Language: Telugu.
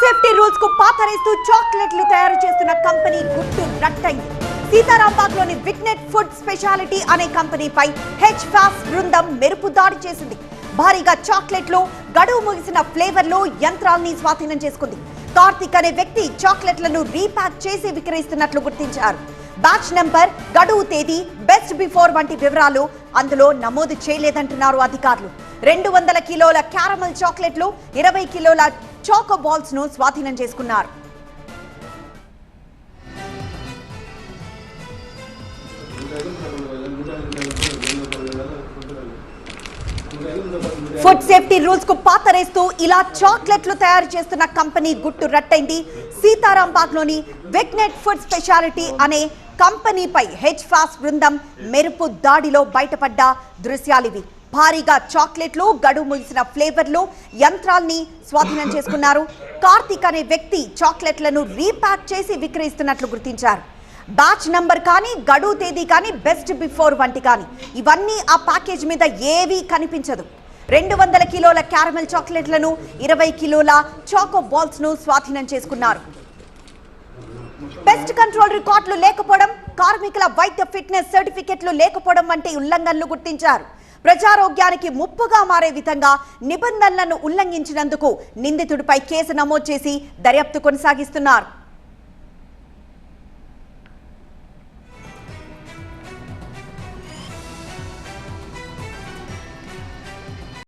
సేఫ్టీ రూల్స్ కు పాతరేస్తూ చాక్లెట్లు తయారు చేస్తున్న కంపెనీ గుట్టు రట్టయింది. సీతారాంబాగ్లోని విగ్నెట్ ఫుడ్ స్పెషాలిటీ అనే కంపెనీపై హెచ్ ఫాస్ట్ బృందం మెరుపు దాడి చేసింది. భారీగా చాక్లెట్లు, గడువు ముగిసిన ఫ్లేవర్లు, యంత్రాల్ని స్వాధీనం చేసుకుంది. కార్తిక్ అనే వ్యక్తి చాక్లెట్లను రీప్యాక్ చేసి విక్రయిస్తున్నట్లు గుర్తించారు. బ్యాచ్ నంబర్, గడువు తేదీ, బెస్ట్ బిఫోర్ వంటి వివరాలు అందులో నమోదు చేయలేదంటున్నారు అధికారులు. 200 కిలోల క్యారమల్ చాక్లెట్లు, 20 కిలోల చాకో బాల్స్ ను స్వాధీనం చేసుకున్నారు. ఫుడ్ సేఫ్టీ రూల్స్ కు పాతరేస్తూ ఇలా చాక్లెట్లు తయారు చేస్తున్న కంపెనీ గుట్టు రట్టయింది. సీతారాంబాగ్లోని విగ్నెట్ ఫుడ్ స్పెషాలిటీ అనే కంపెనీపై హెచ్ ఫాస్ట్ బృందం మెరుపు దాడిలో బయటపడ్డ దృశ్యాలివి. భారీగా చాక్లెట్లు, గడువు ముగిసిన ఫ్లేవర్లు, యంత్రాల్ని స్వాధీనం చేసుకున్నారు. కార్తిక్ అనే వ్యక్తి చాక్లెట్లను రీప్యాక్ చేసి విక్రయిస్తున్నట్లు గుర్తించారు. బ్యాచ్ నంబర్ కానీ, గడువు తేదీ కానీ, బెస్ట్ బిఫోర్ వంటి కానీ ఇవన్నీ ఆ ప్యాకేజ్ మీద ఏవీ కనిపించదు. 200 కిలోల క్యారమెల్ చాక్లెట్లను, 20 కిలోల చాకో బాల్స్ ను స్వాధీనం చేసుకున్నారు. పెస్ట్ కంట్రోల్ రికార్డులు లేకపోవడం, కార్మికుల వైద్య ఫిట్నెస్ సర్టిఫికెట్లు లేకపోవడం వంటి ఉల్లంఘనలు గుర్తించారు. ప్రజారోగ్యానికి ముప్పుగా మారే విధంగా నిబంధనలను ఉల్లంఘించినందుకు నిందితుడిపై కేసు నమోదు చేసి దర్యాప్తు కొనసాగిస్తున్నారు.